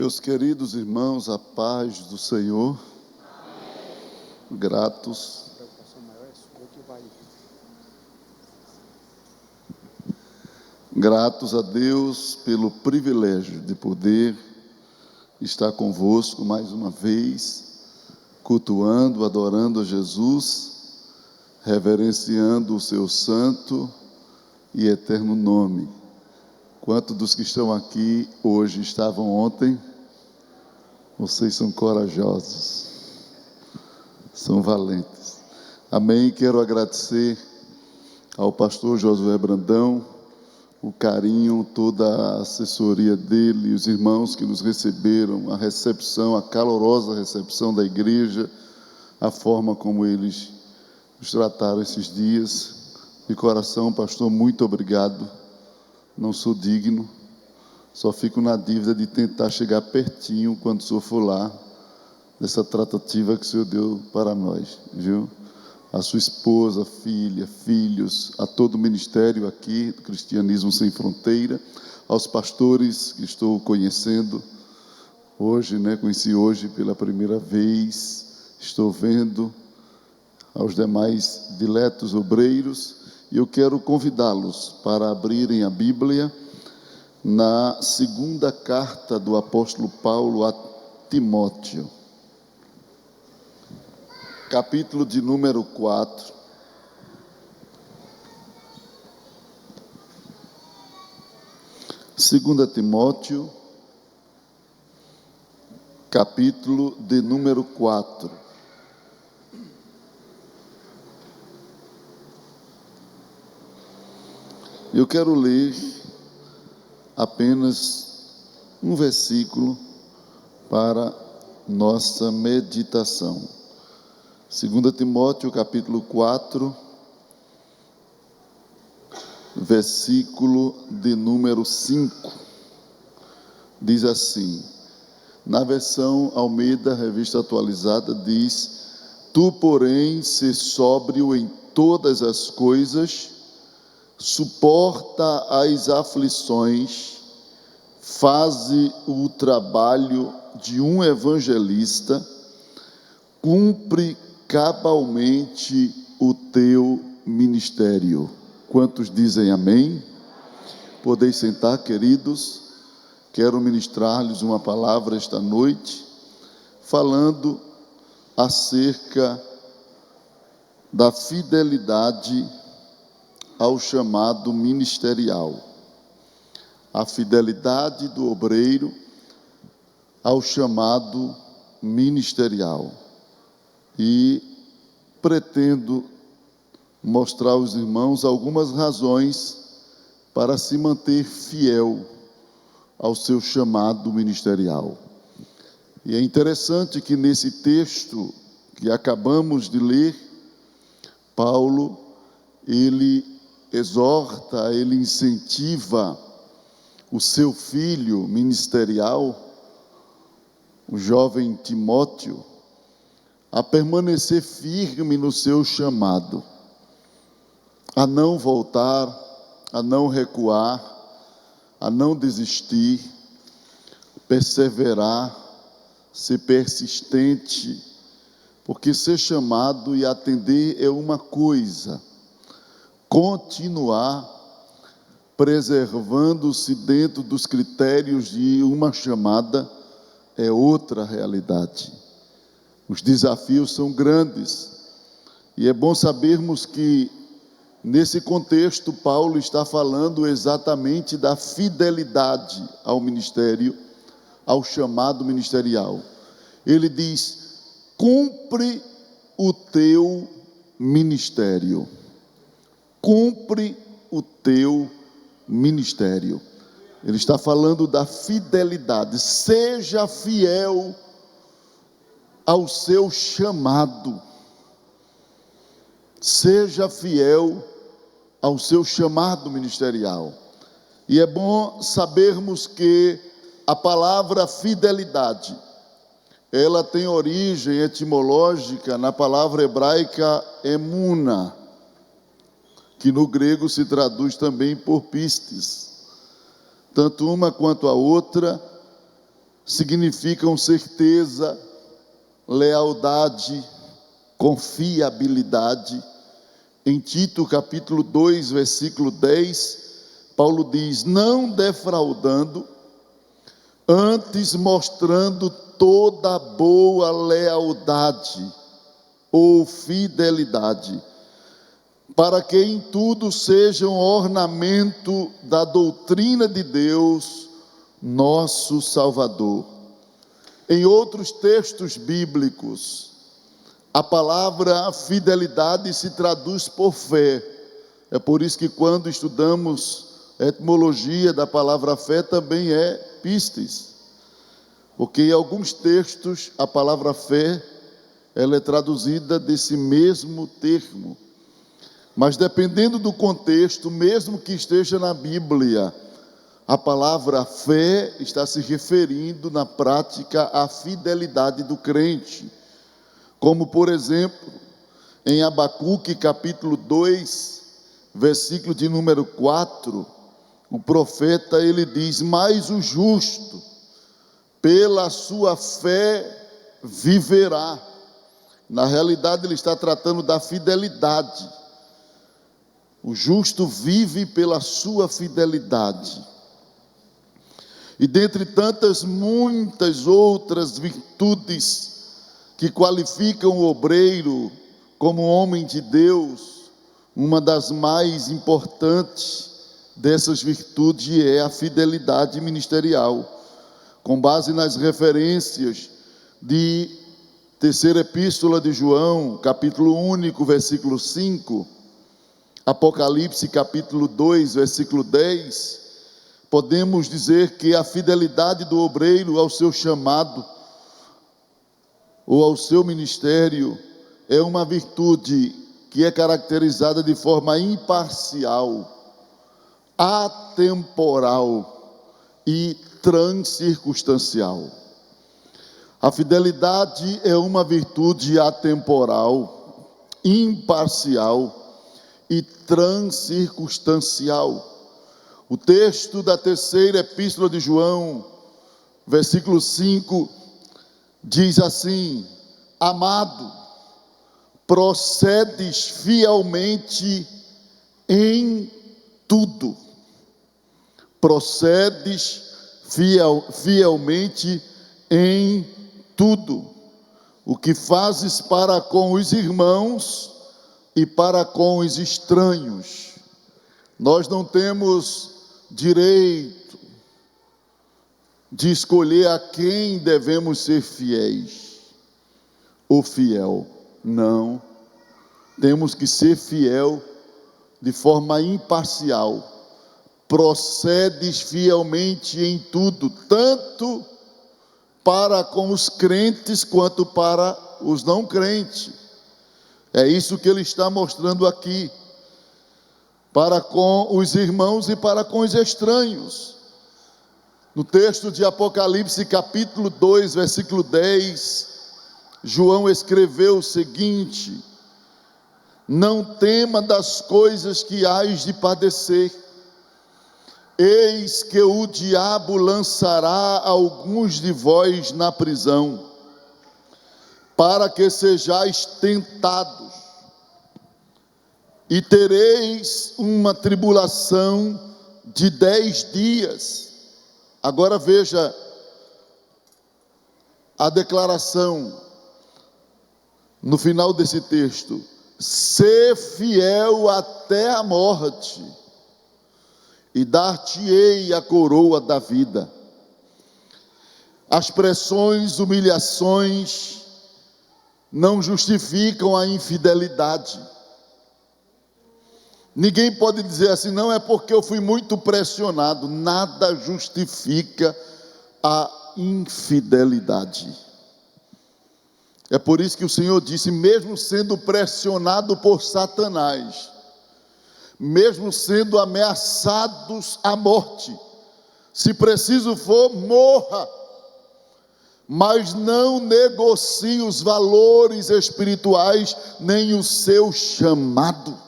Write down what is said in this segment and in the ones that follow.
Meus queridos irmãos, a paz do Senhor, gratos a Deus pelo privilégio de poder estar convosco mais uma vez, cultuando, adorando a Jesus, reverenciando o seu santo e eterno nome. Quantos dos que estão aqui hoje estavam ontem? Vocês são corajosos, são valentes. Amém. Quero agradecer ao pastor Josué Brandão, o carinho, toda a assessoria dele, os irmãos que nos receberam, a recepção, a calorosa recepção da igreja, a forma como eles nos trataram esses dias. De coração, pastor, muito obrigado. Não sou digno, só fico na dívida de tentar chegar pertinho quando o senhor for lá, dessa tratativa que o senhor deu para nós, viu? A sua esposa, filha, filhos, a todo o ministério aqui, do Cristianismo Sem Fronteira, aos pastores que estou conhecendo hoje, conheci hoje pela primeira vez, estou vendo, aos demais diletos obreiros. E eu quero convidá-los para abrirem a Bíblia na segunda carta do apóstolo Paulo a Timóteo, capítulo de número 4. Segunda Timóteo, capítulo de número 4. Eu quero ler apenas um versículo para nossa meditação. 2 Timóteo, capítulo 4, versículo de número 5. Diz assim, na versão Almeida, Revista Atualizada, diz: Tu, porém, se sóbrio em todas as coisas, suporta as aflições, faze o trabalho de um evangelista, cumpre cabalmente o teu ministério. Quantos dizem amém? Podeis sentar, queridos. Quero ministrar-lhes uma palavra esta noite, falando acerca da fidelidade ao chamado ministerial, a fidelidade do obreiro ao chamado ministerial. E pretendo mostrar aos irmãos algumas razões para se manter fiel ao seu chamado ministerial. E é interessante que nesse texto que acabamos de ler, Paulo, ele exorta, ele incentiva o seu filho ministerial, o jovem Timóteo, a permanecer firme no seu chamado, a não voltar, a não recuar, a não desistir, perseverar, ser persistente, porque ser chamado e atender é uma coisa, continuar preservando-se dentro dos critérios de uma chamada é outra realidade. Os desafios são grandes e é bom sabermos que nesse contexto Paulo está falando exatamente da fidelidade ao ministério, ao chamado ministerial. Ele diz: cumpre o teu ministério. Cumpre o teu ministério. Ele está falando da fidelidade. Seja fiel ao seu chamado. Seja fiel ao seu chamado ministerial. E é bom sabermos que a palavra fidelidade, ela tem origem etimológica na palavra hebraica emuna, que no grego se traduz também por pistes. Tanto uma quanto a outra significam certeza, lealdade, confiabilidade. Em Tito capítulo 2, versículo 10, Paulo diz: não defraudando, antes mostrando toda boa lealdade ou fidelidade, para que em tudo sejam ornamento da doutrina de Deus, nosso Salvador. Em outros textos bíblicos, a palavra fidelidade se traduz por fé. É por isso que quando estudamos a etimologia da palavra fé, também é pistes. Porque em alguns textos a palavra fé, ela é traduzida desse mesmo termo. Mas dependendo do contexto, mesmo que esteja na Bíblia, a palavra fé está se referindo na prática à fidelidade do crente. Como por exemplo, em Abacuque capítulo 2, versículo de número 4, o profeta ele diz: mas o justo, pela sua fé, viverá. Na realidade ele está tratando da fidelidade. O justo vive pela sua fidelidade. E dentre tantas, muitas outras virtudes que qualificam o obreiro como homem de Deus, uma das mais importantes dessas virtudes é a fidelidade ministerial. Com base nas referências de terceira epístola de João, capítulo único, versículo 5, Apocalipse capítulo 2, versículo 10, podemos dizer que a fidelidade do obreiro ao seu chamado ou ao seu ministério é uma virtude que é caracterizada de forma imparcial, atemporal e transcircunstancial. A fidelidade é uma virtude atemporal, imparcial e transcircunstancial. O texto da terceira epístola de João, versículo 5, diz assim: amado, procedes fielmente em tudo. Procedes fielmente em tudo. O que fazes para com os irmãos e para com os estranhos. Nós não temos direito de escolher a quem devemos ser fiéis ou fiel. Não. Temos que ser fiel de forma imparcial. Procedes fielmente em tudo, tanto para com os crentes quanto para os não crentes. É isso que ele está mostrando aqui. Para com os irmãos e para com os estranhos. No texto de Apocalipse capítulo 2, versículo 10, João escreveu o seguinte: não tema das coisas que hás de padecer. Eis que o diabo lançará alguns de vós na prisão, para que sejais tentados, e tereis uma tribulação de 10 dias. Agora veja a declaração no final desse texto: sê fiel até a morte, e dar-te-ei a coroa da vida. As pressões, humilhações não justificam a infidelidade. Ninguém pode dizer assim: não, é porque eu fui muito pressionado. Nada justifica a infidelidade. É por isso que o Senhor disse: mesmo sendo pressionado por Satanás, mesmo sendo ameaçados à morte, se preciso for, morra, mas não negocie os valores espirituais, nem o seu chamado.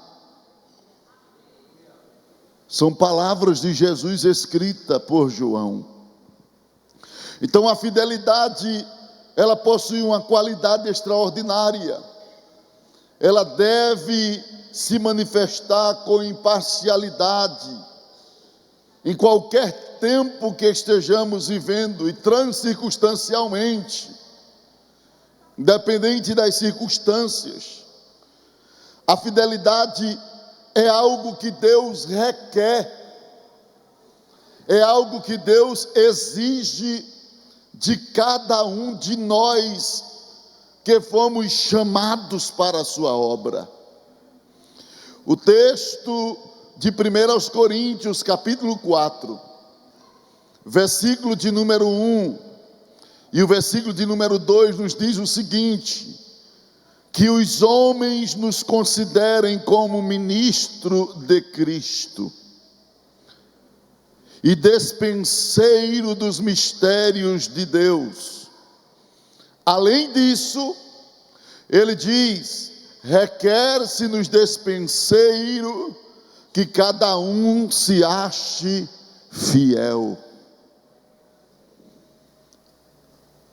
São palavras de Jesus escritas por João. Então a fidelidade, ela possui uma qualidade extraordinária. Ela deve se manifestar com imparcialidade em qualquer tempo que estejamos vivendo e transcircunstancialmente, independente das circunstâncias. A fidelidade é algo que Deus requer, é algo que Deus exige de cada um de nós que fomos chamados para a sua obra. O texto de 1 Coríntios, capítulo 4, versículo de número 1 e o versículo de número 2 nos diz o seguinte: que os homens nos considerem como ministro de Cristo e despenseiro dos mistérios de Deus. Além disso, ele diz: requer-se nos despenseiro que cada um se ache fiel.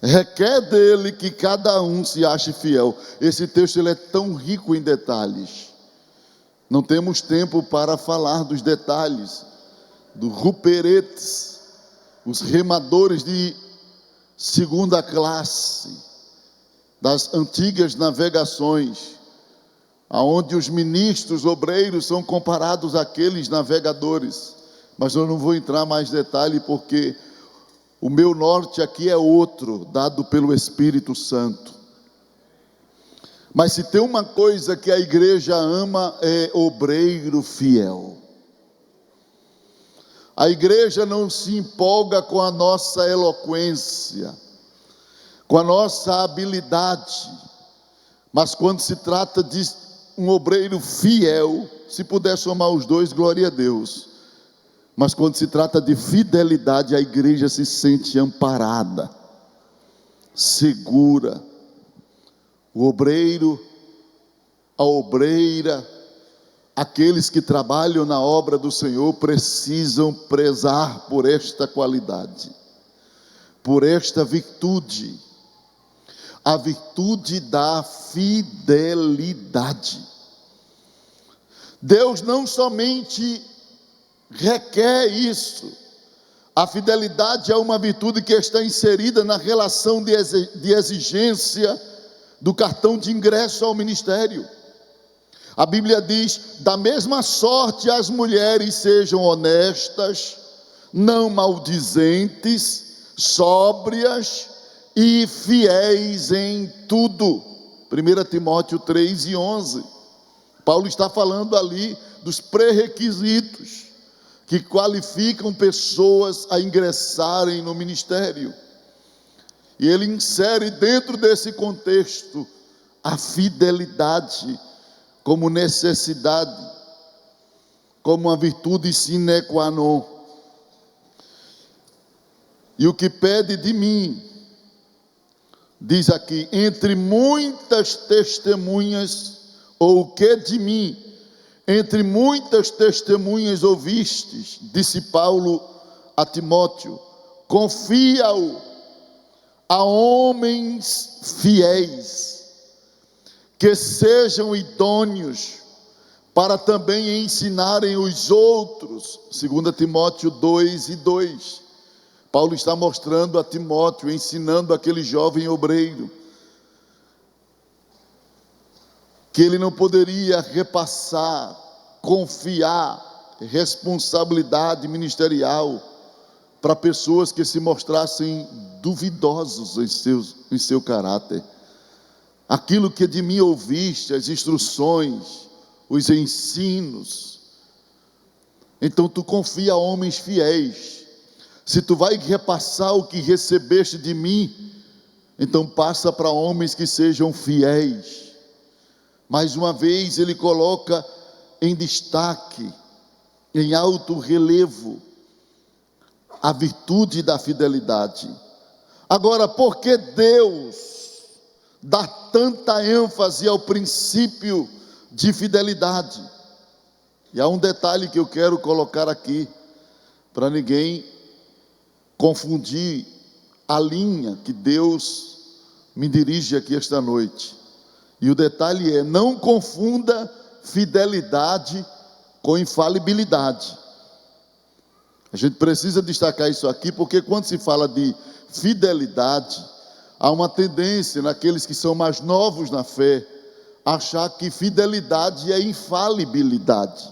Requer dele que cada um se ache fiel. Esse texto ele é tão rico em detalhes. Não temos tempo para falar dos detalhes, dos ruperetes, os remadores de segunda classe, das antigas navegações, aonde os ministros, obreiros são comparados àqueles navegadores. Mas eu não vou entrar mais em detalhe porque o meu norte aqui é outro, dado pelo Espírito Santo. Mas se tem uma coisa que a igreja ama, é obreiro fiel. A igreja não se empolga com a nossa eloquência, com a nossa habilidade, mas quando se trata de um obreiro fiel, se puder somar os dois, glória a Deus. Mas quando se trata de fidelidade, a igreja se sente amparada, segura. O obreiro, a obreira, aqueles que trabalham na obra do Senhor precisam prezar por esta qualidade, por esta virtude, a virtude da fidelidade. Deus não somente requer isso. A fidelidade é uma virtude que está inserida na relação de exigência do cartão de ingresso ao ministério. A Bíblia diz: da mesma sorte as mulheres sejam honestas, não maldizentes, sóbrias e fiéis em tudo. 1 Timóteo 3:11. Paulo está falando ali dos pré-requisitos que qualificam pessoas a ingressarem no ministério. E ele insere dentro desse contexto a fidelidade como necessidade, como uma virtude sine qua non. E o que pede de mim, diz aqui, entre muitas testemunhas, ou o que de mim, entre muitas testemunhas ouvistes, disse Paulo a Timóteo, confia-o a homens fiéis, que sejam idôneos para também ensinarem os outros. 2 Timóteo 2:2. Paulo está mostrando a Timóteo, ensinando aquele jovem obreiro, que ele não poderia repassar, confiar responsabilidade ministerial para pessoas que se mostrassem duvidosos em seu caráter. Aquilo que de mim ouviste, as instruções, os ensinos, então tu confia a homens fiéis. Se tu vai repassar o que recebeste de mim, então passa para homens que sejam fiéis. Mais uma vez ele coloca em destaque, em alto relevo, a virtude da fidelidade. Agora, por que Deus dá tanta ênfase ao princípio de fidelidade? E há um detalhe que eu quero colocar aqui, para ninguém confundir a linha que Deus me dirige aqui esta noite. E o detalhe é: não confunda fidelidade com infalibilidade. A gente precisa destacar isso aqui, porque quando se fala de fidelidade, há uma tendência naqueles que são mais novos na fé, achar que fidelidade é infalibilidade.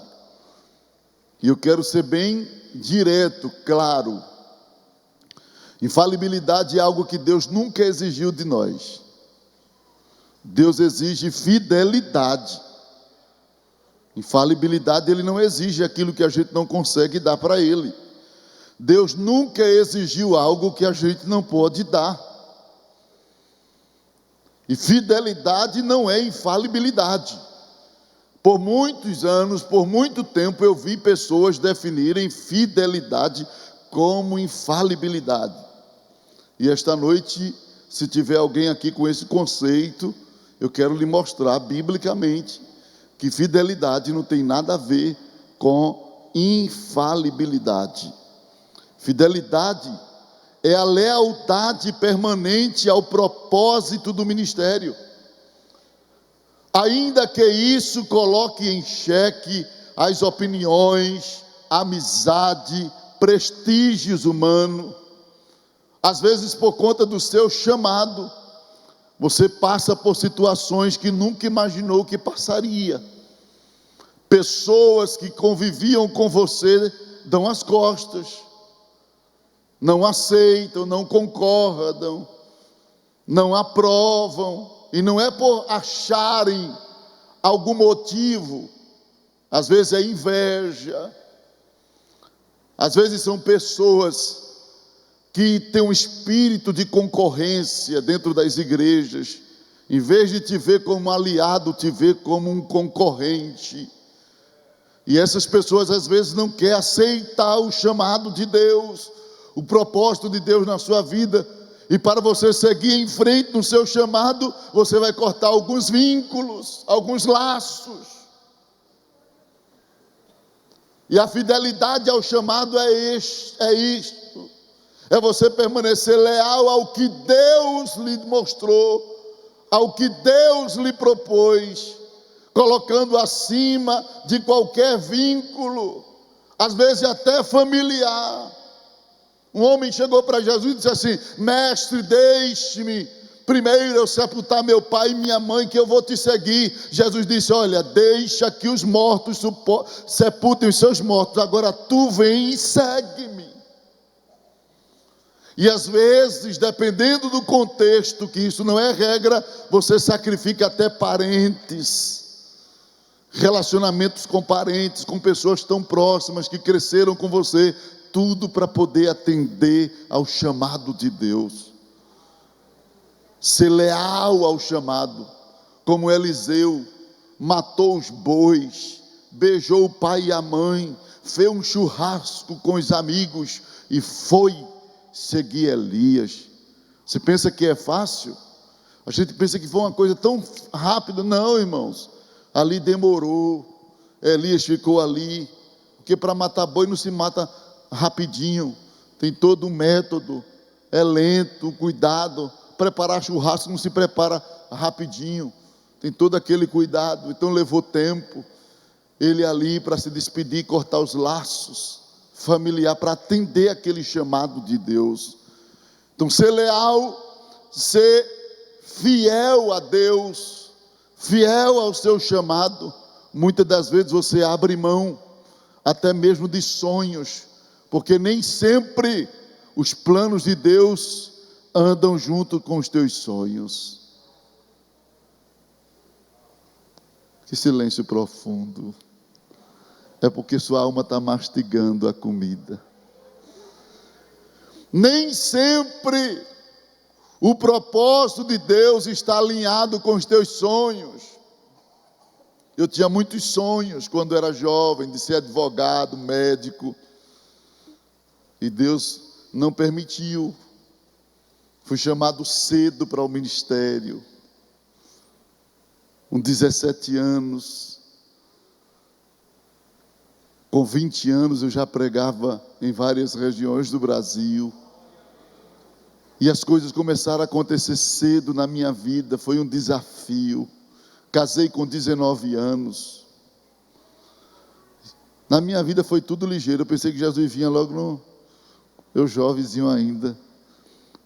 E eu quero ser bem direto, claro. Infalibilidade é algo que Deus nunca exigiu de nós. Deus exige fidelidade. Infalibilidade, Ele não exige aquilo que a gente não consegue dar para Ele. Deus nunca exigiu algo que a gente não pode dar. E fidelidade não é infalibilidade. Por muitos anos, por muito tempo, eu vi pessoas definirem fidelidade como infalibilidade. E esta noite, se tiver alguém aqui com esse conceito, eu quero lhe mostrar biblicamente que fidelidade não tem nada a ver com infalibilidade. Fidelidade é a lealdade permanente ao propósito do ministério. Ainda que isso coloque em xeque as opiniões, amizade, prestígios humanos, às vezes por conta do seu chamado, você passa por situações que nunca imaginou que passaria. Pessoas que conviviam com você dão as costas, não aceitam, não concordam, não aprovam, e não é por acharem algum motivo, às vezes é inveja, às vezes são pessoas que têm um espírito de concorrência dentro das igrejas, em vez de te ver como aliado, te ver como um concorrente. E essas pessoas às vezes não querem aceitar o chamado de Deus, o propósito de Deus na sua vida. E para você seguir em frente no seu chamado, você vai cortar alguns vínculos, alguns laços. E a fidelidade ao chamado é isto. É você permanecer leal ao que Deus lhe mostrou, ao que Deus lhe propôs, colocando acima de qualquer vínculo, às vezes até familiar. Um homem chegou para Jesus e disse assim: mestre, deixe-me primeiro eu sepultar meu pai e minha mãe, que eu vou te seguir. Jesus disse: olha, deixa que os mortos sepultem os seus mortos, agora tu vem e segue-me. E às vezes, dependendo do contexto, que isso não é regra, você sacrifica até parentes, relacionamentos com parentes, com pessoas tão próximas que cresceram com você, tudo para poder atender ao chamado de Deus. Ser leal ao chamado, como Eliseu matou os bois, beijou o pai e a mãe, fez um churrasco com os amigos e foi seguir Elias. Você pensa que é fácil? A gente pensa que foi uma coisa tão rápida. Não, irmãos, ali demorou. Elias ficou ali, porque para matar boi não se mata rapidinho, tem todo um método, é lento, cuidado. Preparar churrasco não se prepara rapidinho, tem todo aquele cuidado. Então levou tempo, ele ali para se despedir, cortar os laços familiar, para atender aquele chamado de Deus. Então ser leal, ser fiel a Deus, fiel ao seu chamado. Muitas das vezes você abre mão até mesmo de sonhos, porque nem sempre os planos de Deus andam junto com os teus sonhos. Que silêncio profundo. É porque sua alma está mastigando a comida. Nem sempre o propósito de Deus está alinhado com os teus sonhos. Eu tinha muitos sonhos quando era jovem, de ser advogado, médico, e Deus não permitiu. Fui chamado cedo para o ministério, com 17 anos. Com 20 anos eu já pregava em várias regiões do Brasil. E as coisas começaram a acontecer cedo na minha vida, foi um desafio. Casei com 19 anos. Na minha vida foi tudo ligeiro, eu pensei que Jesus vinha logo eu jovenzinho ainda.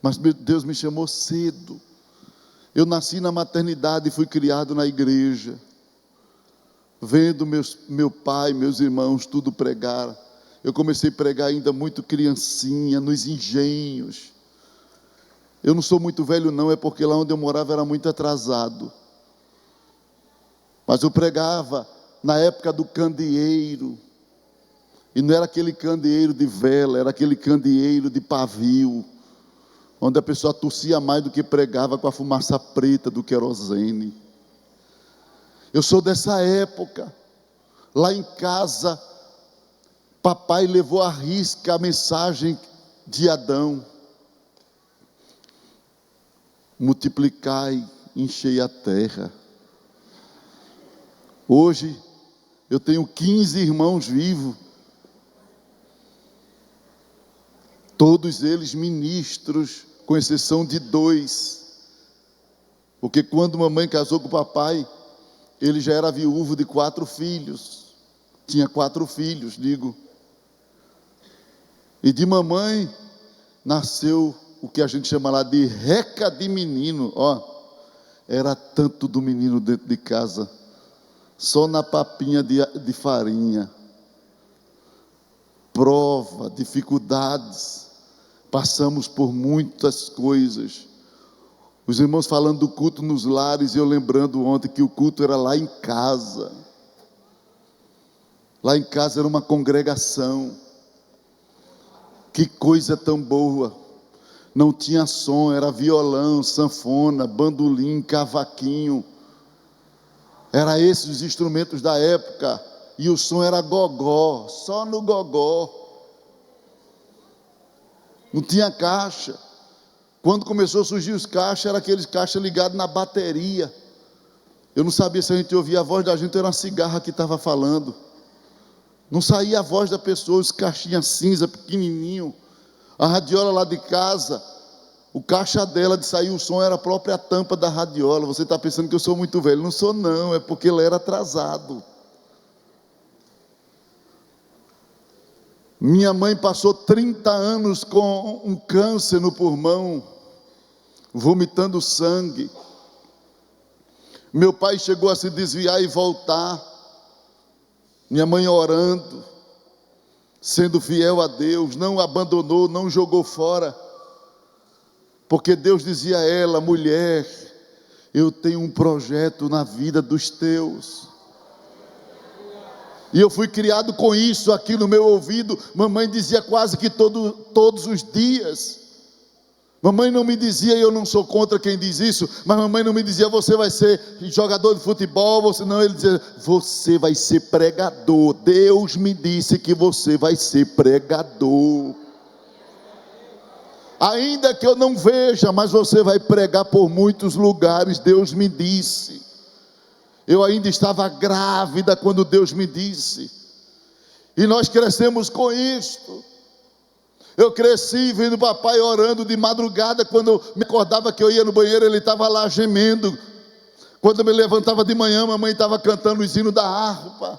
Mas Deus me chamou cedo. Eu nasci na maternidade e fui criado na igreja. Vendo meu pai, meus irmãos, tudo pregar. Eu comecei a pregar ainda muito criancinha, nos engenhos. Eu não sou muito velho não, é porque lá onde eu morava era muito atrasado. Mas eu pregava na época do candeeiro. E não era aquele candeeiro de vela, era aquele candeeiro de pavio, onde a pessoa tossia mais do que pregava com a fumaça preta do querosene. Eu sou dessa época. Lá em casa, papai levou à risca a mensagem de Adão: multiplicai, enchei a terra. Hoje, eu tenho 15 irmãos vivos, todos eles ministros, com exceção de 2, porque quando mamãe casou com o papai, ele já era viúvo de 4 filhos, tinha 4 filhos, digo, e de mamãe, nasceu o que a gente chama lá de reca de menino, era tanto do menino dentro de casa, só na papinha de farinha, prova, dificuldades, passamos por muitas coisas. Os irmãos falando do culto nos lares, e eu lembrando ontem que o culto era lá em casa. Lá em casa era uma congregação. Que coisa tão boa. Não tinha som, era violão, sanfona, bandolim, cavaquinho. Era esses os instrumentos da época. E o som era gogó, só no gogó. Não tinha caixa. Quando começou a surgir os caixas, era aqueles caixas ligados na bateria. Eu não sabia se a gente ouvia a voz da gente, era uma cigarra que estava falando. Não saía a voz da pessoa, os caixinhas cinza, pequenininho. A radiola lá de casa, o caixa dela de sair o som era a própria tampa da radiola. Você está pensando que eu sou muito velho? Não sou não, é porque ele era atrasado. Minha mãe passou 30 anos com um câncer no pulmão, vomitando sangue. Meu pai chegou a se desviar e voltar. Minha mãe orando, sendo fiel a Deus, não abandonou, não jogou fora. Porque Deus dizia a ela: mulher, eu tenho um projeto na vida dos teus. E eu fui criado com isso aqui no meu ouvido. Mamãe dizia quase que todos os dias. Mamãe não me dizia, e eu não sou contra quem diz isso, mas mamãe não me dizia: você vai ser jogador de futebol, não, ele dizia: você vai ser pregador. Deus me disse que você vai ser pregador. Ainda que eu não veja, mas você vai pregar por muitos lugares, Deus me disse. Eu ainda estava grávida quando Deus me disse. E nós crescemos com isto. Eu cresci vendo papai orando de madrugada. Quando eu me acordava que eu ia no banheiro, ele estava lá gemendo. Quando eu me levantava de manhã, mamãe estava cantando o hino da harpa.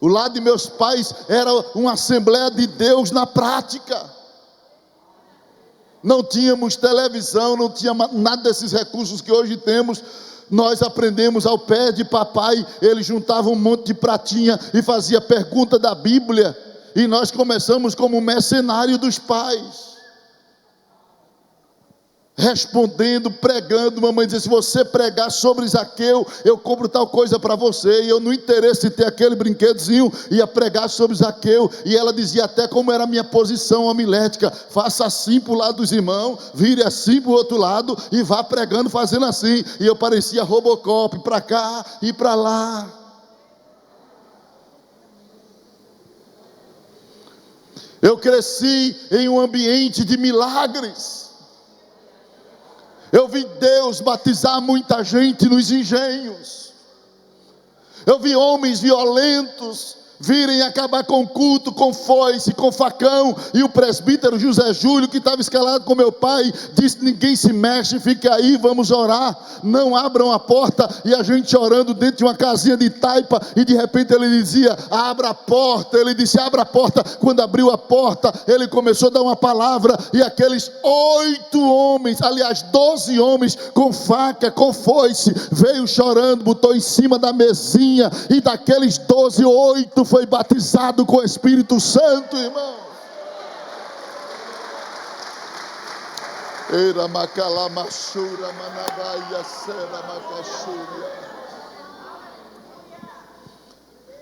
O lado de meus pais era uma Assembleia de Deus na prática. Não tínhamos televisão, não tinha nada desses recursos que hoje temos. Nós aprendemos ao pé de papai. Ele juntava um monte de pratinha e fazia pergunta da Bíblia, e nós começamos como mercenário dos pais, respondendo, pregando. Mamãe dizia: se você pregar sobre Zaqueu, eu compro tal coisa para você. E eu, no interesse de ter aquele brinquedozinho, ia pregar sobre Zaqueu. E ela dizia até como era a minha posição homilética: faça assim para o lado dos irmãos, vire assim para o outro lado e vá pregando fazendo assim. E eu parecia Robocop, para cá e para lá. Eu cresci em um ambiente de milagres. Eu vi Deus batizar muita gente nos engenhos. Eu vi homens violentos virem acabar com o culto, com foice, com facão. E o presbítero José Júlio, que estava escalado com meu pai, disse: ninguém se mexe, fique aí, vamos orar, não abram a porta. E a gente orando dentro de uma casinha de taipa, e de repente ele dizia: abra a porta. Ele disse: abra a porta. Quando abriu a porta, ele começou a dar uma palavra, e aqueles 8 homens, aliás 12 homens, com faca, com foice, veio chorando, botou em cima da mesinha, e daqueles 12, 8 foi batizado com o Espírito Santo, irmão.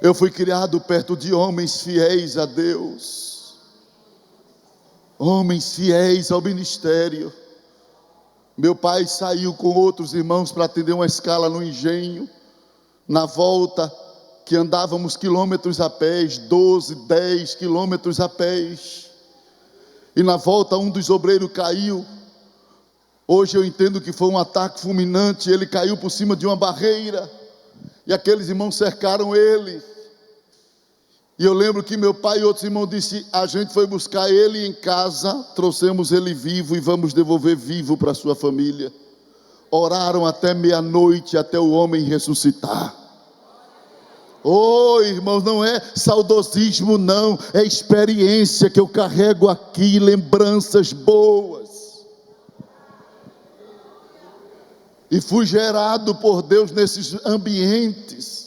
Eu fui criado perto de homens fiéis a Deus, homens fiéis ao ministério. Meu pai saiu com outros irmãos para atender uma escala no engenho. Na volta, que andávamos quilômetros a pé, 12, 10 quilômetros a pé. E na volta um dos obreiros caiu. Hoje eu entendo que foi um ataque fulminante. Ele caiu por cima de uma barreira. E aqueles irmãos cercaram ele. E eu lembro que meu pai e outros irmãos disseram: a gente foi buscar ele em casa, trouxemos ele vivo e vamos devolver vivo para a sua família. Oraram até meia-noite, até o homem ressuscitar. Oh, irmãos, não é saudosismo, não, é experiência que eu carrego aqui, lembranças boas. E fui gerado por Deus nesses ambientes.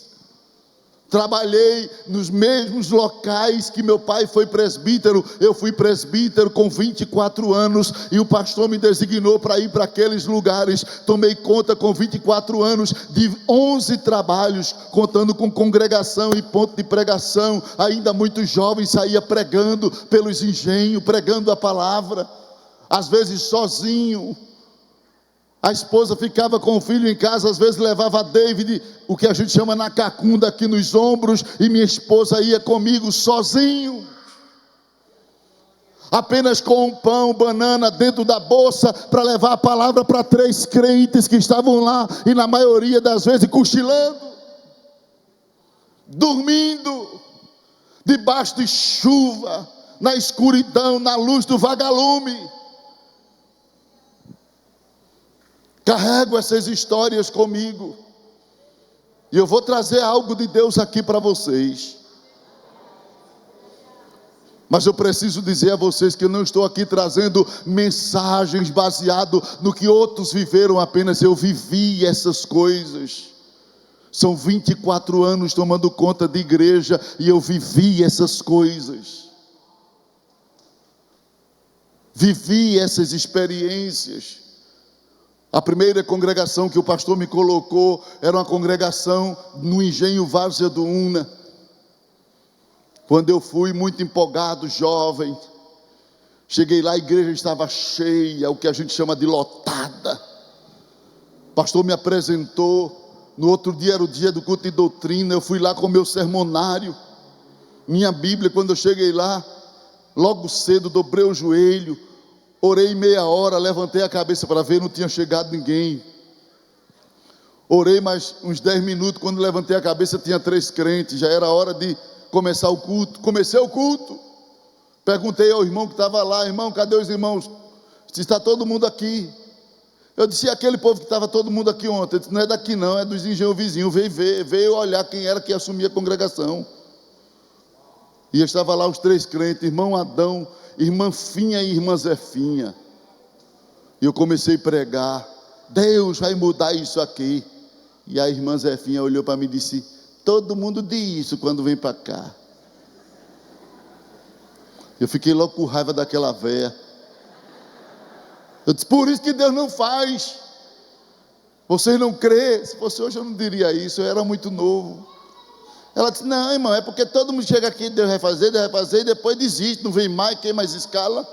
Trabalhei nos mesmos locais que meu pai foi presbítero. Eu fui presbítero com 24 anos e o pastor me designou para ir para aqueles lugares. Tomei conta com 24 anos de 11 trabalhos, contando com congregação e ponto de pregação. Ainda muito jovem, saía pregando pelos engenhos, pregando a palavra, às vezes sozinho. A esposa ficava com o filho em casa, às vezes levava a David, o que a gente chama na cacunda, aqui nos ombros, e minha esposa ia comigo sozinho, apenas com um pão, banana dentro da bolsa, para levar a palavra para 3 crentes que estavam lá, e na maioria das vezes cochilando, dormindo, debaixo de chuva, na escuridão, na luz do vagalume. Carrego essas histórias comigo, e eu vou trazer algo de Deus aqui para vocês. Mas eu preciso dizer a vocês que eu não estou aqui trazendo mensagens baseado no que outros viveram, apenas eu vivi essas coisas. São 24 anos tomando conta de igreja e eu vivi essas coisas. Vivi essas experiências. A primeira congregação que o pastor me colocou era uma congregação no engenho Várzea do Una. Quando eu fui, muito empolgado, jovem, cheguei lá, a igreja estava cheia, o que a gente chama de lotada. O pastor me apresentou. No outro dia era o dia do culto de doutrina. Eu fui lá com o meu sermonário, minha Bíblia. Quando eu cheguei lá, logo cedo dobrei o joelho, orei meia hora, levantei a cabeça para ver, não tinha chegado ninguém. Orei mais uns 10 minutos, quando levantei a cabeça tinha 3 crentes, já era hora de começar o culto. Comecei o culto, perguntei ao irmão que estava lá: irmão, cadê os irmãos? Se está todo mundo aqui. Eu disse: e aquele povo que estava todo mundo aqui ontem? Eu disse: não é daqui não, é dos engenhos vizinhos, veio olhar quem era que assumia a congregação. E estava lá os 3 crentes, irmão Adão, irmã Finha e irmã Zefinha. E eu comecei a pregar: Deus vai mudar isso aqui. E a irmã Zefinha olhou para mim e disse: todo mundo diz isso quando vem para cá. Eu fiquei logo com raiva daquela véia. Eu disse: por isso que Deus não faz. Vocês não crêem. Se fosse hoje eu não diria isso, eu era muito novo. Ela disse: não, irmão, é porque todo mundo chega aqui, Deus vai fazer, e depois desiste, não vem mais, quem mais escala.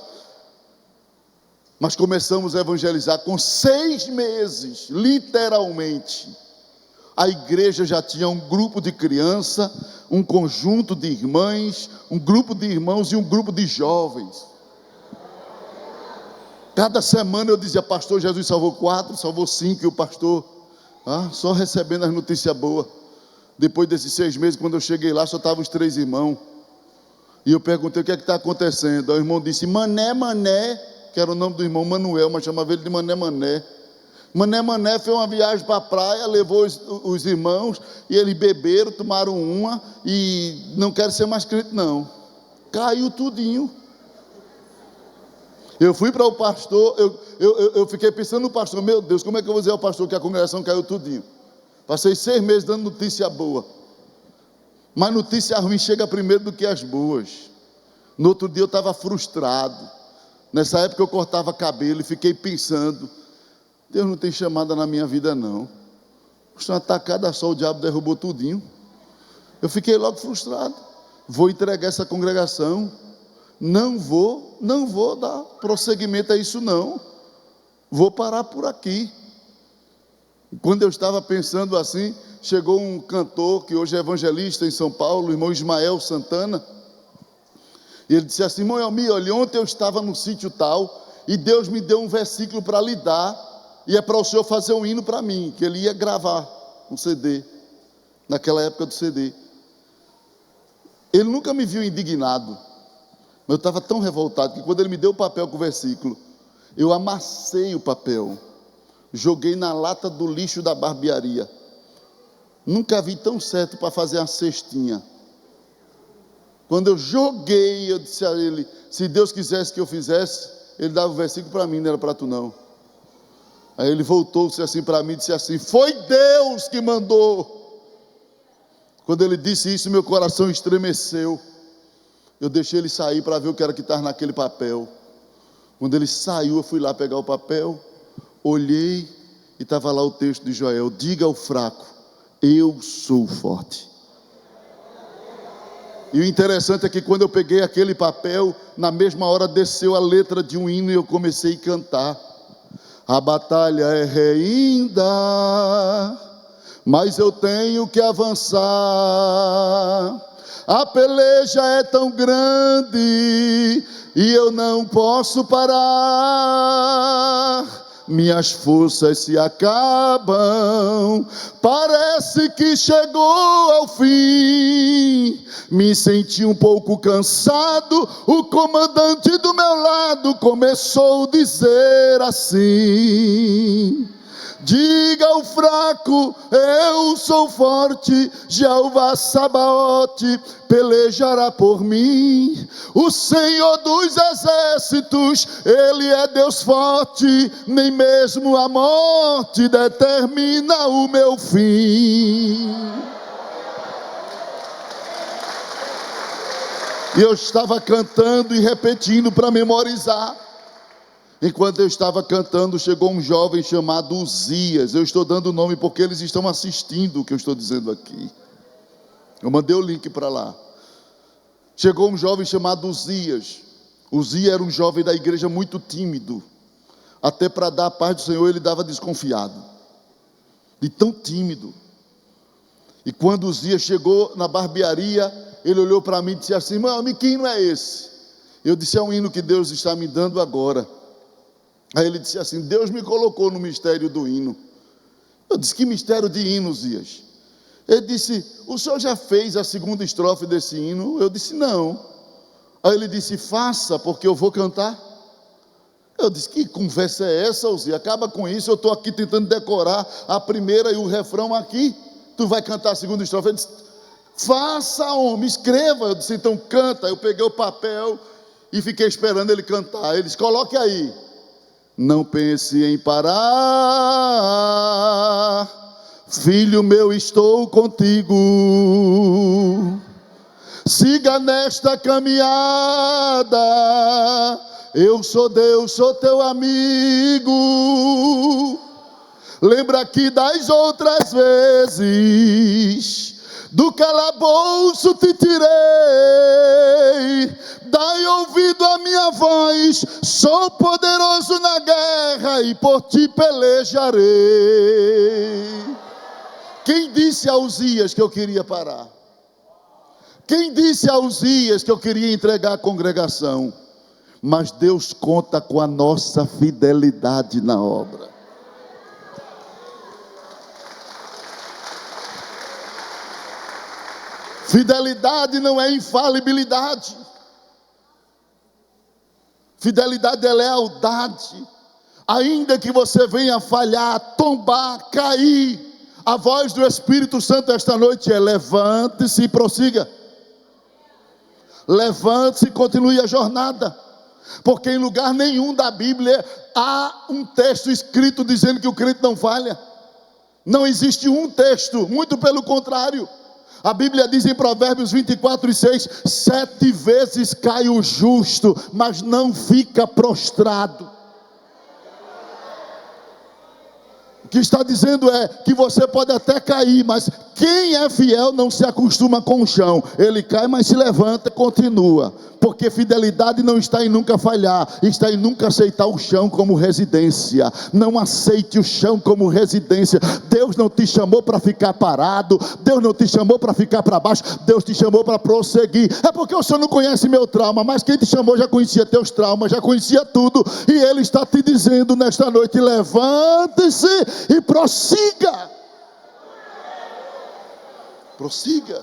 Mas começamos a evangelizar. Com 6 meses, literalmente, a igreja já tinha um grupo de criança, um conjunto de irmãs, um grupo de irmãos e um grupo de jovens. Cada semana eu dizia: pastor, Jesus salvou 4, salvou 5, e o pastor só recebendo as notícias boas. Depois desses 6 meses, quando eu cheguei lá, só estavam os 3 irmãos. E eu perguntei: o que é que está acontecendo? Aí o irmão disse: Mané, Mané, que era o nome do irmão Manuel, mas chamava ele de Mané, Mané. Mané, Mané fez uma viagem para a praia, levou os irmãos, e eles beberam, tomaram uma, e não quero ser mais crente não. Caiu tudinho. Eu fui para o pastor, eu fiquei pensando no pastor: meu Deus, como é que eu vou dizer ao pastor que a congregação caiu tudinho? Passei 6 meses dando notícia boa. Mas notícia ruim chega primeiro do que as boas. No outro dia eu estava frustrado. Nessa época eu cortava cabelo e fiquei pensando: Deus não tem chamada na minha vida não. Uma tacada só, o diabo derrubou tudinho. Eu fiquei logo frustrado. Vou entregar essa congregação. Não vou dar prosseguimento a isso não. Vou parar por aqui. Quando eu estava pensando assim, chegou um cantor que hoje é evangelista em São Paulo, o irmão Ismael Santana, e ele disse assim: irmão Elmi, olha, ontem eu estava no sítio tal, e Deus me deu um versículo para lhe dar, e é para o senhor fazer um hino para mim, que ele ia gravar um CD, naquela época do CD. Ele nunca me viu indignado, mas eu estava tão revoltado, que quando ele me deu o papel com o versículo, eu amassei o papel, joguei na lata do lixo da barbearia. Nunca vi tão certo para fazer uma cestinha. Quando eu joguei, eu disse a ele: se Deus quisesse que eu fizesse, ele dava o versículo para mim, não era para tu não. Aí ele voltou-se assim para mim e disse assim: foi Deus que mandou. Quando ele disse isso, meu coração estremeceu. Eu deixei ele sair para ver o que era que estava naquele papel. Quando ele saiu, eu fui lá pegar o papel, olhei e estava lá o texto de Joel: diga ao fraco, eu sou forte. E o interessante é que quando eu peguei aquele papel, na mesma hora desceu a letra de um hino e eu comecei a cantar. A batalha é ainda, mas eu tenho que avançar. A peleja é tão grande e eu não posso parar. Minhas forças se acabam, parece que chegou ao fim. Me senti um pouco cansado, o comandante do meu lado começou a dizer assim: diga ao fraco, eu sou forte, Jeová Sabaote pelejará por mim. O Senhor dos exércitos, Ele é Deus forte, nem mesmo a morte determina o meu fim. E eu estava cantando e repetindo para memorizar. Enquanto eu estava cantando, chegou um jovem chamado Uzias. Eu estou dando o nome porque eles estão assistindo o que eu estou dizendo aqui. Eu mandei o link para lá. Chegou um jovem chamado Uzias. Uzias era um jovem da igreja muito tímido. Até para dar a paz do Senhor ele dava desconfiado. De tão tímido. E quando Uzias chegou na barbearia, ele olhou para mim e disse assim: mano, que hino é esse? Eu disse: é um hino que Deus está me dando agora. Aí ele disse assim: Deus me colocou no mistério do hino. Eu disse: que mistério de hino, Uzias? Ele disse: o senhor já fez a segunda estrofe desse hino? Eu disse: não. Aí ele disse: faça, porque eu vou cantar. Eu disse: que conversa é essa, Uzias? Acaba com isso, eu estou aqui tentando decorar a primeira e o refrão aqui. Tu vai cantar a segunda estrofe? Ele disse: faça, homem, escreva. Eu disse: então canta. Eu peguei o papel e fiquei esperando ele cantar. Ele disse: coloque aí. Não pense em parar, filho meu, estou contigo. Siga nesta caminhada, eu sou Deus, sou teu amigo. Lembra que das outras vezes do calabouço te tirei, dai ouvido à minha voz, sou poderoso na guerra e por ti pelejarei. Quem disse a Uzias que eu queria parar? Quem disse a Uzias que eu queria entregar a congregação? Mas Deus conta com a nossa fidelidade na obra. Fidelidade não é infalibilidade. Fidelidade é lealdade. Ainda que você venha falhar, tombar, cair, a voz do Espírito Santo esta noite é: levante-se e prossiga. Levante-se e continue a jornada. Porque em lugar nenhum da Bíblia há um texto escrito dizendo que o crente não falha. Não existe um texto, muito pelo contrário. A Bíblia diz em Provérbios 24:6: 7 vezes cai o justo, mas não fica prostrado. O que está dizendo é que você pode até cair, mas quem é fiel não se acostuma com o chão. Ele cai, mas se levanta e continua. Porque fidelidade não está em nunca falhar, está em nunca aceitar o chão como residência. Não aceite o chão como residência. Deus não te chamou para ficar parado, Deus não te chamou para ficar para baixo, Deus te chamou para prosseguir. É porque o Senhor não conhece meu trauma, mas quem te chamou já conhecia teus traumas, já conhecia tudo, e Ele está te dizendo nesta noite: levante-se e prossiga. Prossiga.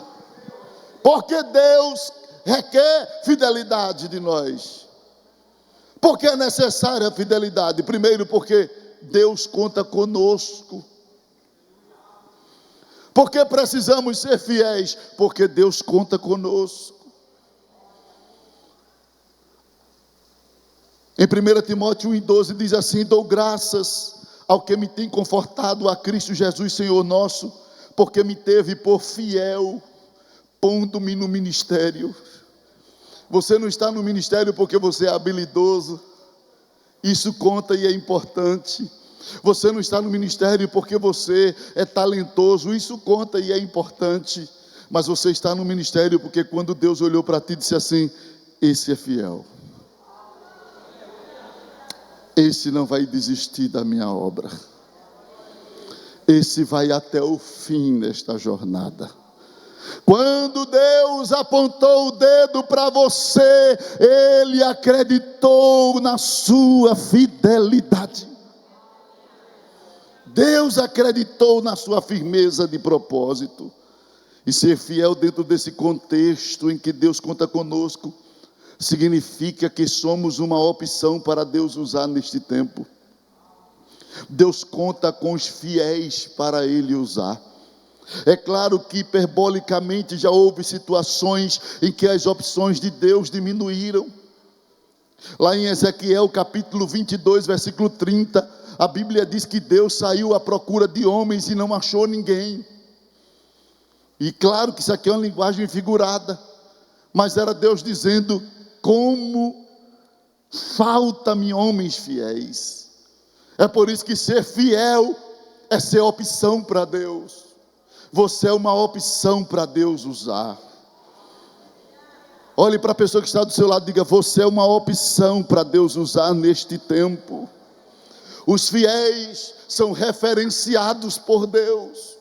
Porque Deus requer fidelidade de nós. Porque é necessária a fidelidade? Primeiro, porque Deus conta conosco. Porque precisamos ser fiéis? Porque Deus conta conosco. Em 1 Timóteo 1:12 diz assim: dou graças ao que me tem confortado, a Cristo Jesus Senhor nosso, porque me teve por fiel, pondo-me no ministério. Você não está no ministério porque você é habilidoso, isso conta e é importante. Você não está no ministério porque você é talentoso, isso conta e é importante. Mas você está no ministério porque quando Deus olhou para ti e disse assim: esse é fiel, esse não vai desistir da minha obra, esse vai até o fim desta jornada. Quando Deus apontou o dedo para você, Ele acreditou na sua fidelidade. Deus acreditou na sua firmeza de propósito. E ser fiel dentro desse contexto em que Deus conta conosco, significa que somos uma opção para Deus usar neste tempo. Deus conta com os fiéis para Ele usar. É claro que hiperbolicamente já houve situações em que as opções de Deus diminuíram. Lá em Ezequiel capítulo 22, versículo 30, a Bíblia diz que Deus saiu à procura de homens e não achou ninguém. E claro que isso aqui é uma linguagem figurada, mas era Deus dizendo: como falta-me homens fiéis. É por isso que ser fiel é ser opção para Deus. Você é uma opção para Deus usar. Olhe para a pessoa que está do seu lado e diga: você é uma opção para Deus usar neste tempo. Os fiéis são referenciados por Deus.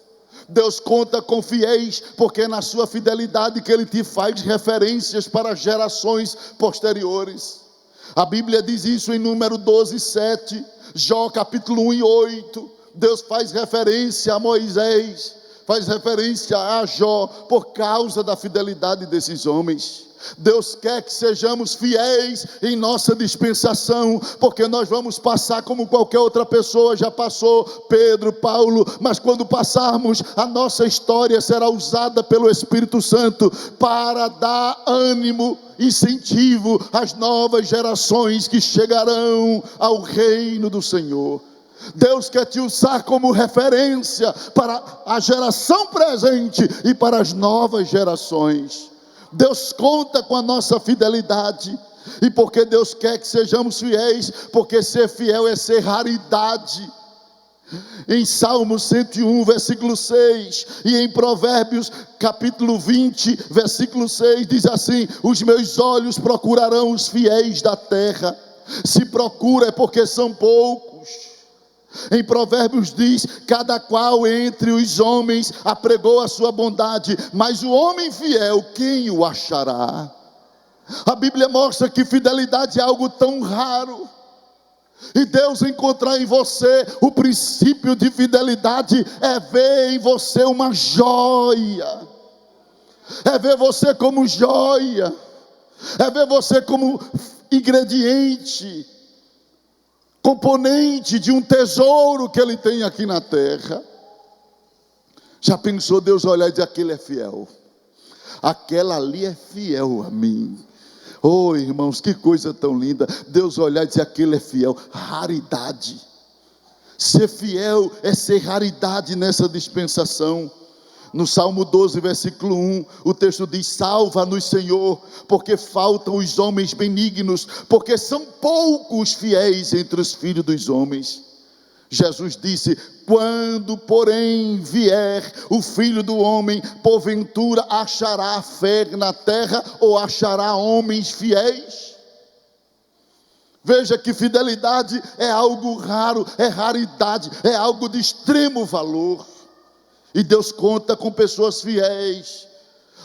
Deus conta com fiéis, porque é na sua fidelidade que Ele te faz referências para gerações posteriores. A Bíblia diz isso em Número 12:7, Jó capítulo 1:8. Deus faz referência a Moisés, faz referência a Jó, por causa da fidelidade desses homens. Deus quer que sejamos fiéis em nossa dispensação, porque nós vamos passar como qualquer outra pessoa já passou, Pedro, Paulo, mas quando passarmos, a nossa história será usada pelo Espírito Santo para dar ânimo, incentivo às novas gerações que chegarão ao reino do Senhor. Deus quer te usar como referência para a geração presente e para as novas gerações. Deus conta com a nossa fidelidade. E porque Deus quer que sejamos fiéis, porque ser fiel é ser raridade. Em Salmo 101, versículo 6, e em Provérbios capítulo 20, versículo 6, diz assim: os meus olhos procurarão os fiéis da terra. Se procura é porque são poucos. Em Provérbios diz: cada qual entre os homens apregou a sua bondade, mas o homem fiel, quem o achará? A Bíblia mostra que fidelidade é algo tão raro, e Deus encontrar em você o princípio de fidelidade é ver em você uma joia. é ver você como joia, é ver você como ingrediente, componente de um tesouro que Ele tem aqui na terra. Já pensou Deus olhar e dizer: aquele é fiel, aquela ali é fiel a mim. Oh, irmãos, que coisa tão linda, Deus olhar e dizer: aquele é fiel. Raridade, ser fiel é ser raridade nessa dispensação. No Salmo 12, versículo 1, o texto diz: salva-nos, Senhor, porque faltam os homens benignos, porque são poucos fiéis entre os filhos dos homens. Jesus disse: quando porém vier o Filho do Homem, porventura achará fé na terra, ou achará homens fiéis? Veja que fidelidade é algo raro, é raridade, é algo de extremo valor. E Deus conta com pessoas fiéis.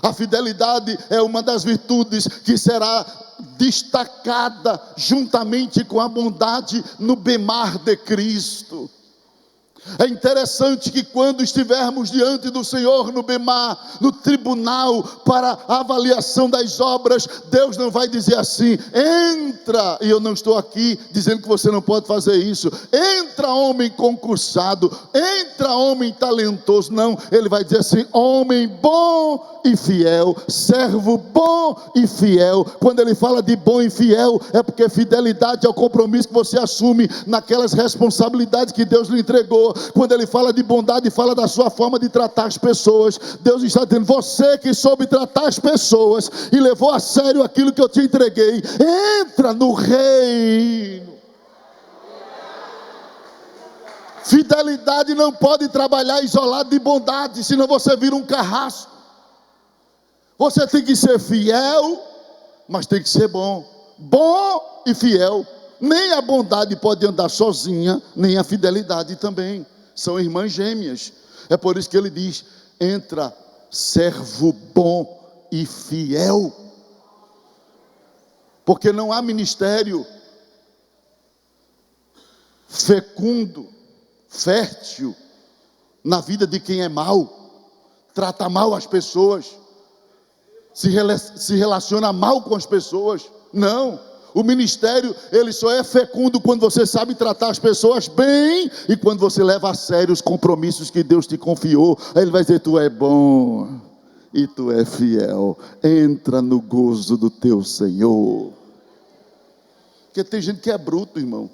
A fidelidade é uma das virtudes que será destacada juntamente com a bondade no bemar de Cristo. É interessante que quando estivermos diante do Senhor no bemar, no tribunal, para a avaliação das obras, Deus não vai dizer assim: entra, e eu não estou aqui dizendo que você não pode fazer isso, entra homem concursado, entra homem talentoso. Não, Ele vai dizer assim: homem bom e fiel, servo bom e fiel. Quando Ele fala de bom e fiel, é porque fidelidade é o compromisso que você assume naquelas responsabilidades que Deus lhe entregou. Quando Ele fala de bondade, fala da sua forma de tratar as pessoas. Deus está dizendo: você que soube tratar as pessoas e levou a sério aquilo que eu te entreguei, entra no reino. Fidelidade não pode trabalhar isolado de bondade, senão você vira um carrasco. Você tem que ser fiel, mas tem que ser bom. Bom e fiel. Nem a bondade pode andar sozinha, nem a fidelidade também. São irmãs gêmeas. É por isso que Ele diz: entra servo bom e fiel. Porque não há ministério fecundo, fértil na vida de quem é mau, trata mal as pessoas, se relaciona mal com as pessoas. Não. O ministério, ele só é fecundo quando você sabe tratar as pessoas bem e quando você leva a sério os compromissos que Deus te confiou. Aí Ele vai dizer: tu é bom e tu é fiel, entra no gozo do teu Senhor. Porque tem gente que é bruto, irmão,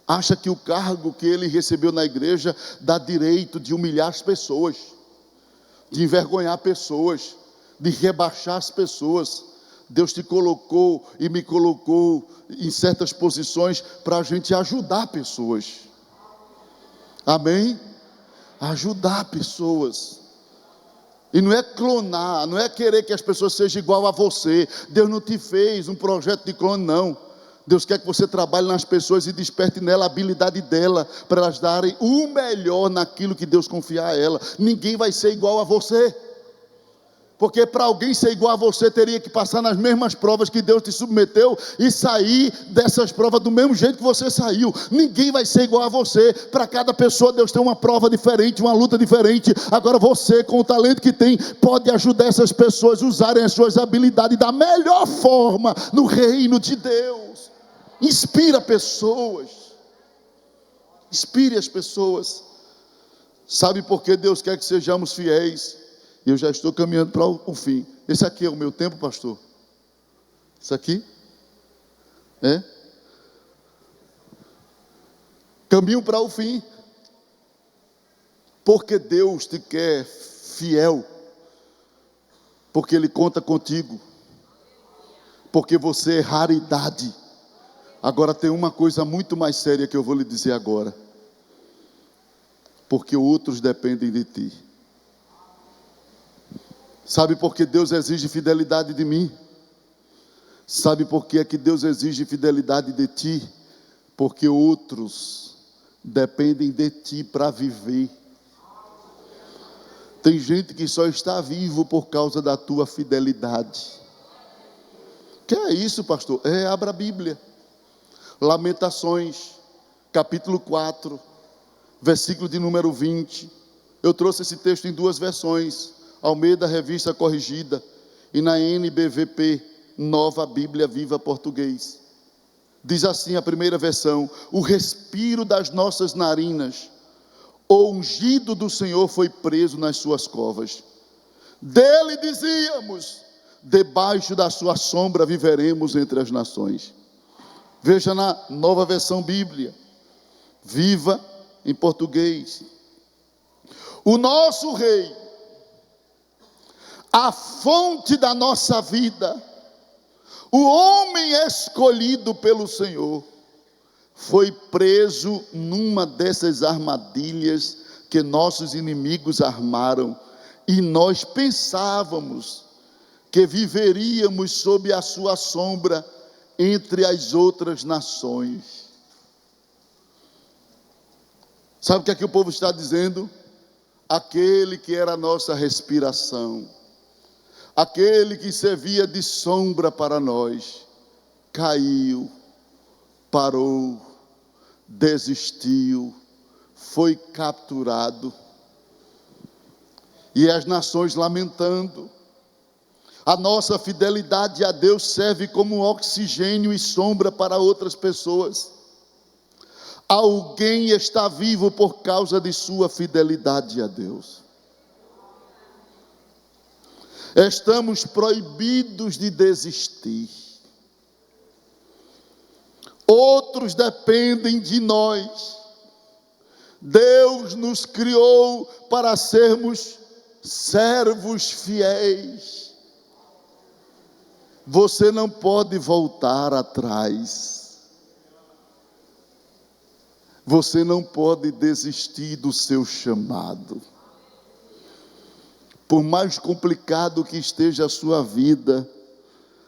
acha que o cargo que ele recebeu na igreja dá direito de humilhar as pessoas, de envergonhar pessoas, de rebaixar as pessoas. Deus te colocou e me colocou em certas posições para a gente ajudar pessoas. Amém? Ajudar pessoas. E não é clonar, não é querer que as pessoas sejam igual a você. Deus não te fez um projeto de clone, não. Deus quer que você trabalhe nas pessoas e desperte nela a habilidade dela, para elas darem o melhor naquilo que Deus confiar a ela. Ninguém vai ser igual a você. Porque para alguém ser igual a você, teria que passar nas mesmas provas que Deus te submeteu e sair dessas provas do mesmo jeito que você saiu. Ninguém vai ser igual a você. Para cada pessoa Deus tem uma prova diferente, uma luta diferente. Agora você, com o talento que tem, pode ajudar essas pessoas a usarem as suas habilidades da melhor forma no reino de Deus. Inspira pessoas. Inspire as pessoas. Sabe por que Deus quer que sejamos fiéis? Eu já estou caminhando para o fim. Esse aqui é o meu tempo, pastor? Isso aqui? É? Caminho para o fim. Porque Deus te quer fiel. Porque Ele conta contigo. Porque você é raridade. Agora tem uma coisa muito mais séria que eu vou lhe dizer agora. Porque outros dependem de ti. Sabe por que Deus exige fidelidade de mim? Sabe por que é que Deus exige fidelidade de ti? Porque outros dependem de ti para viver. Tem gente que só está vivo por causa da tua fidelidade. Que é isso, pastor? Abra a Bíblia. Lamentações, capítulo 4, versículo de número 20. Eu trouxe esse texto em duas versões. Almeida Revista Corrigida, e na NBVP, Nova Bíblia Viva Português. Diz assim a primeira versão: o respiro das nossas narinas, o ungido do Senhor foi preso nas suas covas. Dele dizíamos, debaixo da sua sombra viveremos entre as nações. Veja na Nova Versão Bíblia Viva em português: o nosso Rei, a fonte da nossa vida, o homem escolhido pelo Senhor, foi preso numa dessas armadilhas que nossos inimigos armaram, e nós pensávamos que viveríamos sob a sua sombra entre as outras nações. Sabe o que é que o povo está dizendo? Aquele que era a nossa respiração, aquele que servia de sombra para nós, caiu, parou, desistiu, foi capturado. E as nações lamentando. A nossa fidelidade a Deus serve como oxigênio e sombra para outras pessoas. Alguém está vivo por causa de sua fidelidade a Deus. Estamos proibidos de desistir. Outros dependem de nós. Deus nos criou para sermos servos fiéis. Você não pode voltar atrás. Você não pode desistir do seu chamado. Por mais complicado que esteja a sua vida,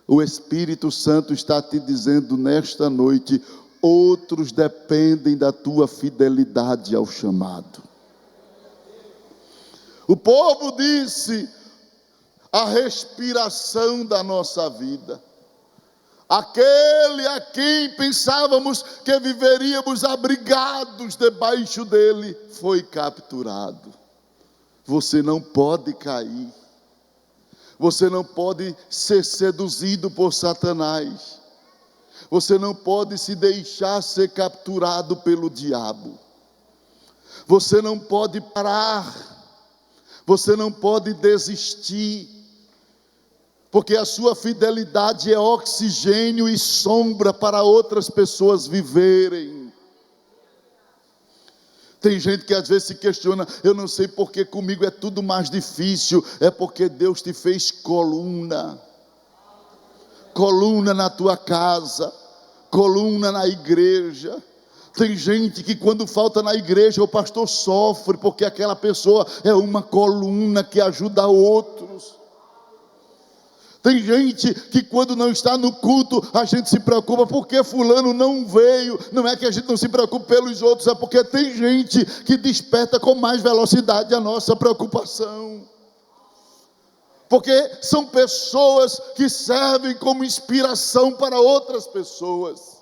o Espírito Santo está te dizendo nesta noite: outros dependem da tua fidelidade ao chamado. O povo disse: a respiração da nossa vida, aquele a quem pensávamos que viveríamos abrigados debaixo dele, foi capturado. Você não pode cair. Você não pode ser seduzido por Satanás. Você não pode se deixar ser capturado pelo diabo. Você não pode parar. Você não pode desistir. Porque a sua fidelidade é oxigênio e sombra para outras pessoas viverem. Tem gente que às vezes se questiona: eu não sei porque comigo é tudo mais difícil. É porque Deus te fez coluna. Coluna na tua casa, coluna na igreja. Tem gente que quando falta na igreja o pastor sofre, porque aquela pessoa é uma coluna que ajuda outros. Tem gente que quando não está no culto, a gente se preocupa porque fulano não veio. Não é que a gente não se preocupe pelos outros, é porque tem gente que desperta com mais velocidade a nossa preocupação. Porque são pessoas que servem como inspiração para outras pessoas.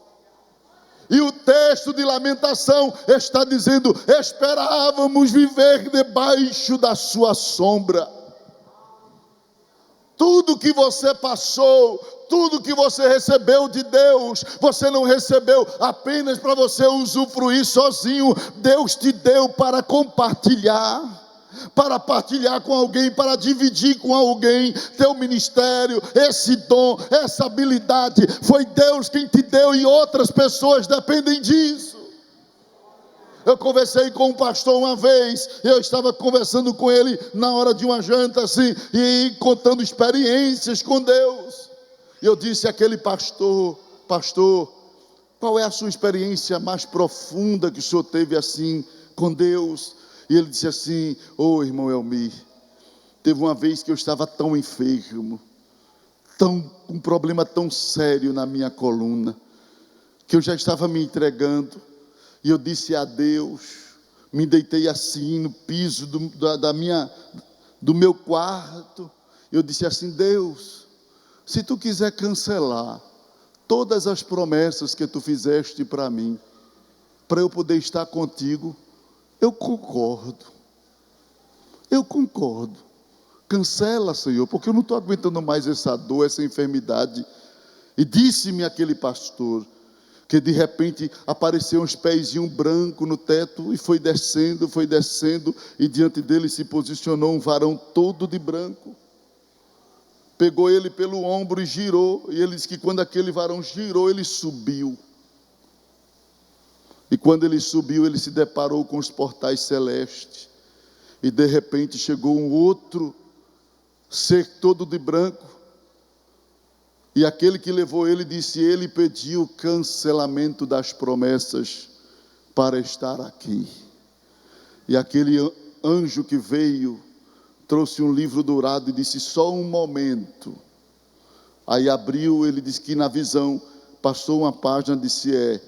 E o texto de Lamentação está dizendo: esperávamos viver debaixo da sua sombra. Tudo que você passou, tudo que você recebeu de Deus, você não recebeu apenas para você usufruir sozinho. Deus te deu para compartilhar, para partilhar com alguém, para dividir com alguém. Teu ministério, esse dom, essa habilidade, foi Deus quem te deu e outras pessoas dependem disso. Eu conversei com um pastor uma vez, eu estava conversando com ele na hora de uma janta assim, e contando experiências com Deus. E eu disse àquele pastor: qual é a sua experiência mais profunda que o senhor teve assim com Deus? E ele disse assim: irmão Elmir, teve uma vez que eu estava tão enfermo, um problema tão sério na minha coluna, que eu já estava me entregando. E eu disse a Deus, me deitei assim no piso do meu quarto. Eu disse assim: Deus, se tu quiser cancelar todas as promessas que tu fizeste para mim, para eu poder estar contigo, eu concordo. Cancela, Senhor, porque eu não estou aguentando mais essa dor, essa enfermidade. E disse-me aquele pastor que de repente apareceu uns pezinhos brancos no teto e foi descendo, e diante dele se posicionou um varão todo de branco. Pegou ele pelo ombro e girou, e ele disse que quando aquele varão girou, ele subiu. E quando ele subiu, ele se deparou com os portais celestes, e de repente chegou um outro ser todo de branco, e aquele que levou ele disse: ele pediu cancelamento das promessas para estar aqui. E aquele anjo que veio trouxe um livro dourado e disse: só um momento. Aí abriu, ele disse que na visão passou uma página e disse: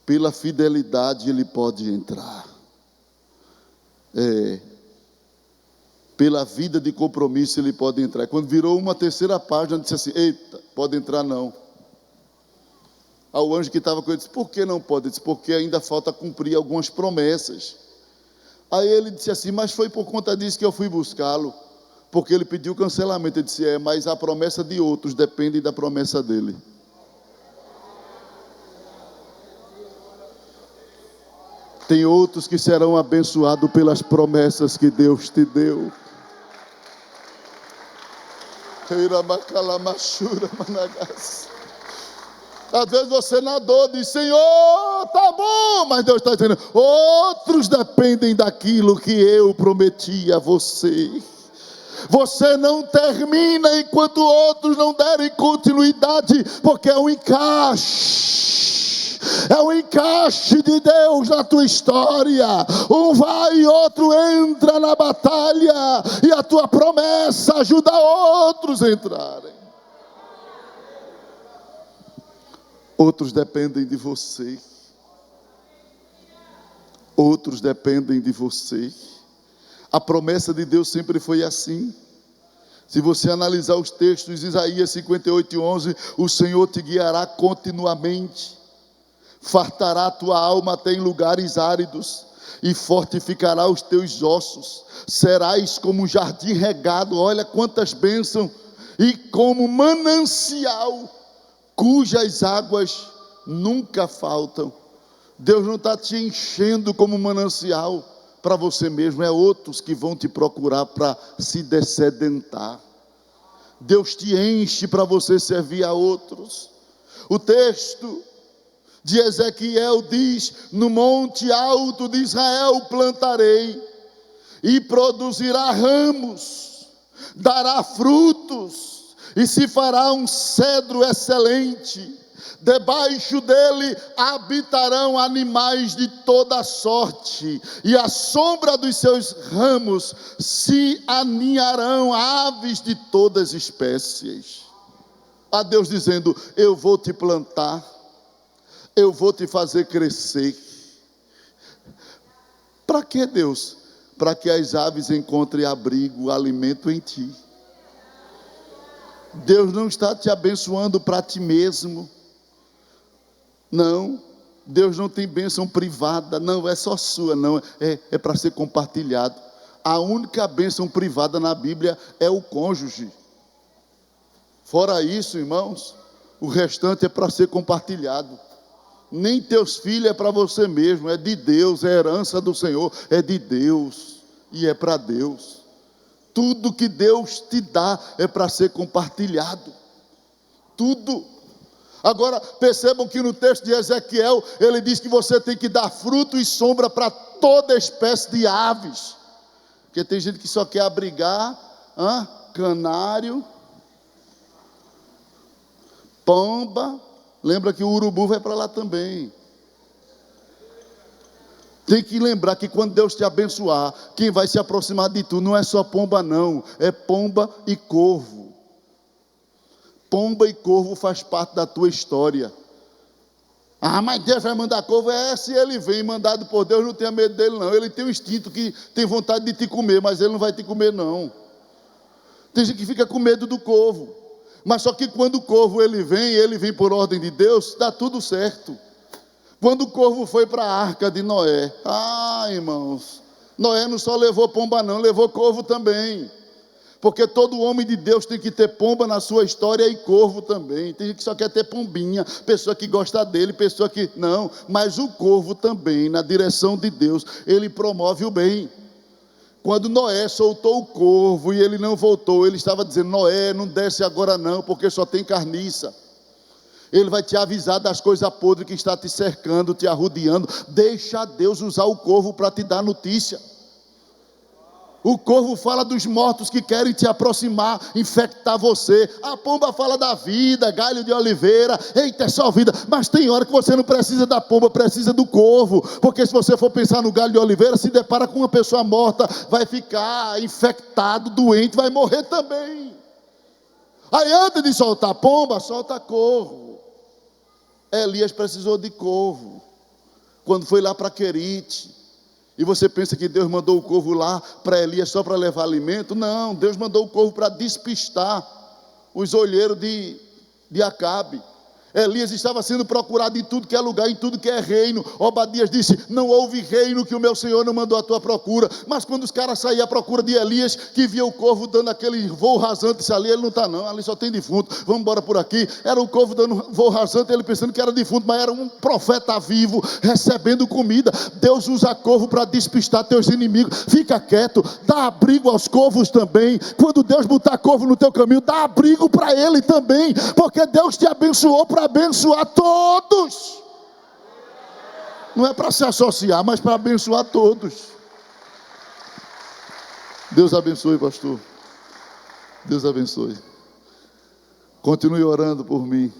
pela fidelidade ele pode entrar. Pela vida de compromisso ele pode entrar. Quando virou uma terceira página, disse assim: eita, pode entrar não. Ao anjo que estava com ele disse: por que não pode? Ele disse: porque ainda falta cumprir algumas promessas. Aí ele disse assim: mas foi por conta disso que eu fui buscá-lo, porque ele pediu cancelamento. Ele disse: mas a promessa de outros depende da promessa dele. Tem outros que serão abençoados pelas promessas que Deus te deu. Às vezes você na dor diz: Senhor, tá bom, mas Deus está dizendo: outros dependem daquilo que eu prometi a você. Você não termina enquanto outros não derem continuidade, porque é um encaixe de Deus na tua história. Um vai e outro entra na batalha, e a tua promessa ajuda outros a entrarem. Outros dependem de você. Outros dependem de você. A promessa de Deus sempre foi assim. Se você analisar os textos, Isaías 58:11, o Senhor te guiará continuamente, fartará a tua alma até em lugares áridos, e fortificará os teus ossos. Serás como um jardim regado, olha quantas bênçãos, e como manancial, cujas águas nunca faltam. Deus não está te enchendo como manancial para você mesmo, é outros que vão te procurar para se dessedentar. Deus te enche para você servir a outros. O texto de Ezequiel diz: no monte alto de Israel plantarei, e produzirá ramos, dará frutos, e se fará um cedro excelente. Debaixo dele habitarão animais de toda sorte, e à sombra dos seus ramos se aninharão aves de todas as espécies. A Deus dizendo: eu vou te plantar, eu vou te fazer crescer. Para que, Deus? Para que as aves encontrem abrigo, alimento em ti. Deus não está te abençoando para ti mesmo. Não, Deus não tem bênção privada, não é só sua, não, é para ser compartilhado. A única bênção privada na Bíblia é o cônjuge. Fora isso, irmãos, o restante é para ser compartilhado. Nem teus filhos é para você mesmo, é de Deus, é herança do Senhor, é de Deus e é para Deus. Tudo que Deus te dá é para ser compartilhado, tudo. Agora percebam que no texto de Ezequiel, ele diz que você tem que dar fruto e sombra para toda espécie de aves. Porque tem gente que só quer abrigar canário, pomba. Lembra que o urubu vai para lá também. Tem que lembrar que quando Deus te abençoar, quem vai se aproximar de tu não é só pomba não, é pomba e corvo. Pomba e corvo faz parte da tua história. Mas Deus vai mandar corvo? Se ele vem mandado por Deus, não tenha medo dele não. Ele tem um instinto que tem vontade de te comer, mas ele não vai te comer não. Tem gente que fica com medo do corvo. Mas só que quando o corvo ele vem por ordem de Deus, dá tudo certo. Quando o corvo foi para a arca de Noé, irmãos, Noé não só levou pomba não, levou corvo também. Porque todo homem de Deus tem que ter pomba na sua história e corvo também. Tem gente que só quer ter pombinha, pessoa que gosta dele, pessoa que... Não, mas o corvo também, na direção de Deus, ele promove o bem. Quando Noé soltou o corvo e ele não voltou, ele estava dizendo: Noé, não desce agora não, porque só tem carniça. Ele vai te avisar das coisas podres que está te cercando, te arrodeando. Deixa Deus usar o corvo para te dar notícia. O corvo fala dos mortos que querem te aproximar, infectar você. A pomba fala da vida, galho de oliveira. Eita, é só vida. Mas tem hora que você não precisa da pomba, precisa do corvo. Porque se você for pensar no galho de oliveira, se depara com uma pessoa morta, vai ficar infectado, doente, vai morrer também. Aí antes de soltar a pomba, solta corvo. Elias precisou de corvo. Quando foi lá para Querite. E você pensa que Deus mandou o corvo lá para Elias só para levar alimento? Não, Deus mandou o corvo para despistar os olheiros de Acabe. Elias estava sendo procurado em tudo que é lugar, em tudo que é reino. Obadias disse: não houve reino que o meu Senhor não mandou a tua procura. Mas quando os caras saíam à procura de Elias, que via o corvo dando aquele voo rasante, disse: ali ele não está não, ali só tem defunto, vamos embora por aqui. Era o corvo dando voo rasante, ele pensando que era defunto, mas era um profeta vivo, recebendo comida. Deus usa corvo para despistar teus inimigos. Fica quieto, dá abrigo aos corvos também. Quando Deus botar corvo no teu caminho, dá abrigo para ele também, porque Deus te abençoou para abençoar todos. Não é para se associar, mas para abençoar todos. Deus abençoe, pastor. Deus abençoe. Continue orando por mim.